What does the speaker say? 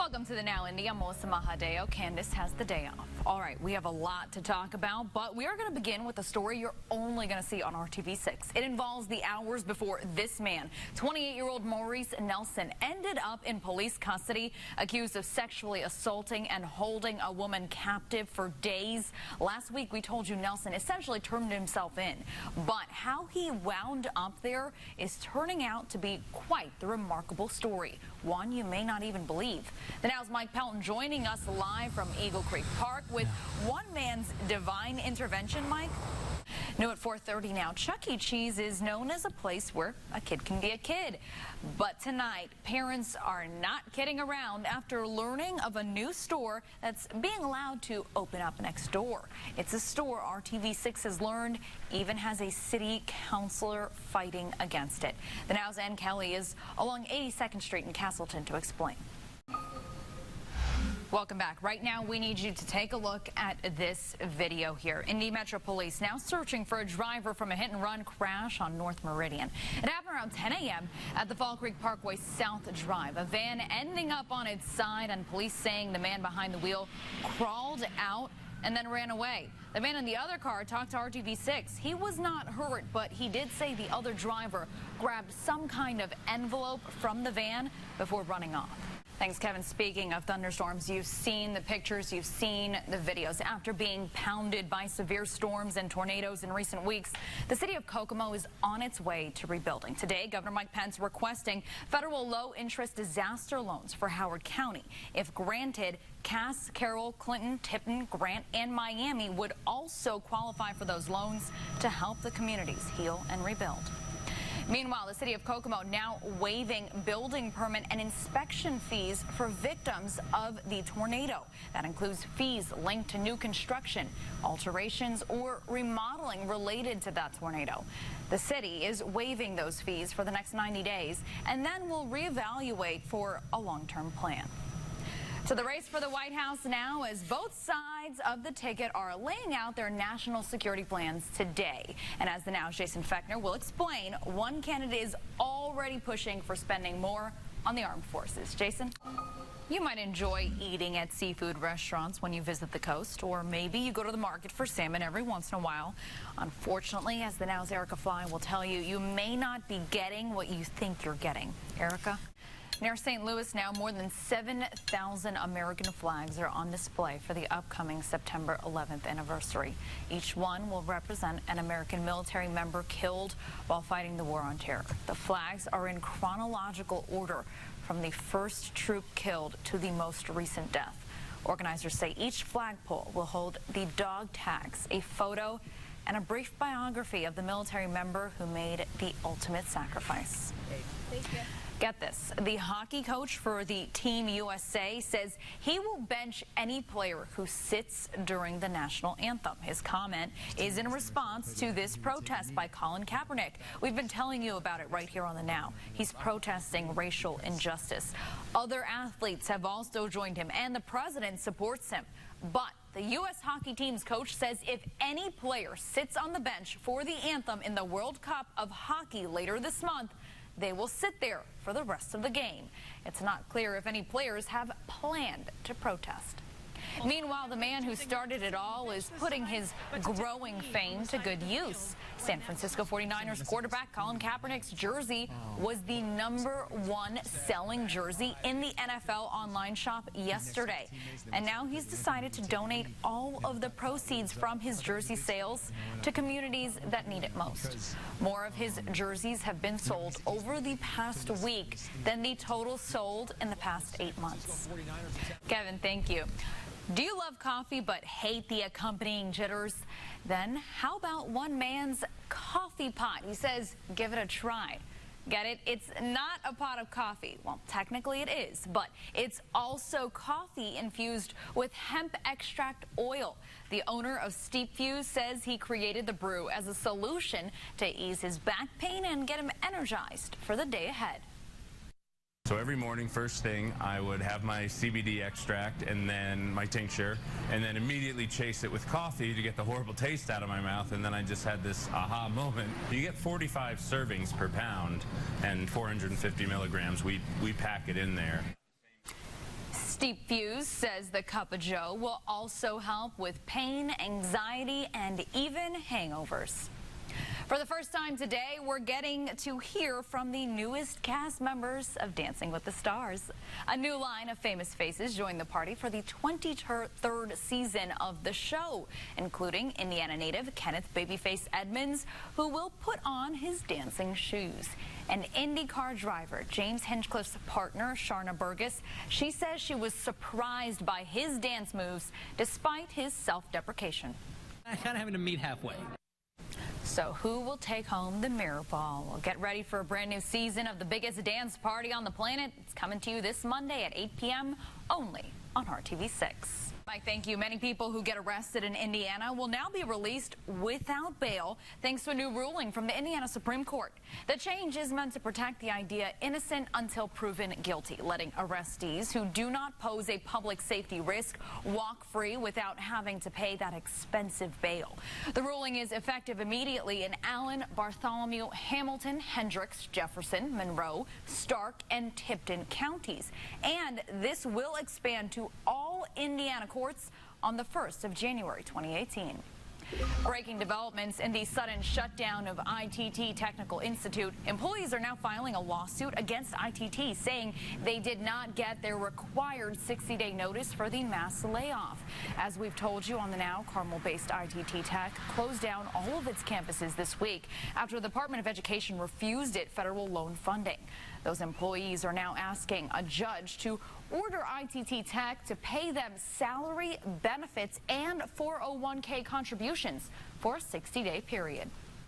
Welcome to the Now Indy. I'm Melissa Mahadeo. Candace has the day off. All right, we have a lot to talk about, but we are going to begin with a story you're only going to see on RTV6. It involves the hours before this man, 28-year-old Maurice Nelson, ended up in police custody, accused of sexually assaulting and holding a woman captive for days. Last week, we told you Nelson essentially turned himself in, but how he wound up there is turning out to be quite the remarkable story, one you may not even believe. The Now's Mike Pelton joining us live from Eagle Creek Park with one man's divine intervention. Mike? New at 4:30 now, Chuck E. Cheese is known as a place where a kid can be a kid. But tonight, parents are not kidding around after learning of a new store that's being allowed to open up next door. It's a store RTV6 has learned even has a city councilor fighting against it. The Now's Ann Kelly is along 82nd Street in Castleton to explain. Welcome back. Right now, we need you to take a look at this video here. Indy Metro Police now searching for a driver from a hit-and-run crash on North Meridian. It happened around 10 a.m. at the Fall Creek Parkway South Drive. A van ending up on its side, and police saying the man behind the wheel crawled out and then ran away. The man in the other car talked to RTV6. He was not hurt, but he did say the other driver grabbed some kind of envelope from the van before running off. Thanks, Kevin. Speaking of thunderstorms, you've seen the pictures, you've seen the videos. After being pounded by severe storms and tornadoes in recent weeks, the city of Kokomo is on its way to rebuilding. Today, Governor Mike Pence requesting federal low-interest disaster loans for Howard County. If granted, Cass, Carroll, Clinton, Tipton, Grant, and Miami would also qualify for those loans to help the communities heal and rebuild. Meanwhile, the city of Kokomo now waiving building permit and inspection fees for victims of the tornado. That includes fees linked to new construction, alterations, or remodeling related to that tornado. The city is waiving those fees for the next 90 days and then will reevaluate for a long-term plan. So the race for the White House now, as both sides of the ticket are laying out their national security plans today. And as the Now's Jason Fechner will explain, one candidate is already pushing for spending more on the armed forces. Jason? You might enjoy eating at seafood restaurants when you visit the coast, or maybe you go to the market for salmon every once in a while. Unfortunately, as the Now's Erica Fly will tell you, you may not be getting what you think you're getting. Erica? Near St. Louis now, more than 7,000 American flags are on display for the upcoming September 11th anniversary. Each one will represent an American military member killed while fighting the war on terror. The flags are in chronological order from the first troop killed to the most recent death. Organizers say each flagpole will hold the dog tags, a photo, and a brief biography of the military member who made the ultimate sacrifice. Thank you. Get this, the hockey coach for the Team USA says he will bench any player who sits during the national anthem. His comment is in response to this protest by Colin Kaepernick. We've been telling you about it right here on the Now. He's protesting racial injustice. Other athletes have also joined him, and the president supports him. But the U.S. hockey team's coach says if any player sits on the bench for the anthem in the World Cup of Hockey later this month, they will sit there for the rest of the game. It's not clear if any players have planned to protest. Meanwhile, the man who started it all is putting his growing fame to good use. San Francisco 49ers quarterback Colin Kaepernick's jersey was the #1 selling jersey in the NFL online shop yesterday. And now he's decided to donate all of the proceeds from his jersey sales to communities that need it most. More of his jerseys have been sold over the past week than the total sold in the past 8 months. Kevin, thank you. Do you love coffee but hate the accompanying jitters? Then how about one man's coffee pot? He says, give it a try. Get it? It's not a pot of coffee. Well, technically it is, but it's also coffee infused with hemp extract oil. The owner of Steep Fuse says he created the brew as a solution to ease his back pain and get him energized for the day ahead. So every morning, first thing, I would have my CBD extract and then my tincture, and then immediately chase it with coffee to get the horrible taste out of my mouth, and then I just had this aha moment. You get 45 servings per pound and 450 milligrams. We pack it in there. Steep Fuse says the Cup of Joe will also help with pain, anxiety, and even hangovers. For the first time today, we're getting to hear from the newest cast members of Dancing with the Stars. A new line of famous faces joined the party for the 23rd season of the show, including Indiana native Kenneth Babyface Edmonds, who will put on his dancing shoes. And IndyCar driver James Hinchcliffe's partner, Sharna Burgess, she says she was surprised by his dance moves despite his self-deprecation. I kind of having to meet halfway. So who will take home the mirror ball? Well, get ready for a brand new season of the biggest dance party on the planet. It's coming to you this Monday at 8 p.m. only on RTV6. Mike, thank you. Many people who get arrested in Indiana will now be released without bail thanks to a new ruling from the Indiana Supreme Court. The change is meant to protect the idea innocent until proven guilty, letting arrestees who do not pose a public safety risk walk free without having to pay that expensive bail. The ruling is effective immediately in Allen, Bartholomew, Hamilton, Hendricks, Jefferson, Monroe, Stark, and Tipton counties. And this will expand to all Indiana courts on the 1st of January 2018. Breaking developments in the sudden shutdown of ITT Technical Institute. Employees are now filing a lawsuit against ITT, saying they did not get their required 60-day notice for the mass layoff. As we've told you on the Now, Carmel-based ITT Tech closed down all of its campuses this week after the Department of Education refused it federal loan funding. Those employees are now asking a judge to order ITT Tech to pay them salary, benefits, and 401k contributions for a 60-day period.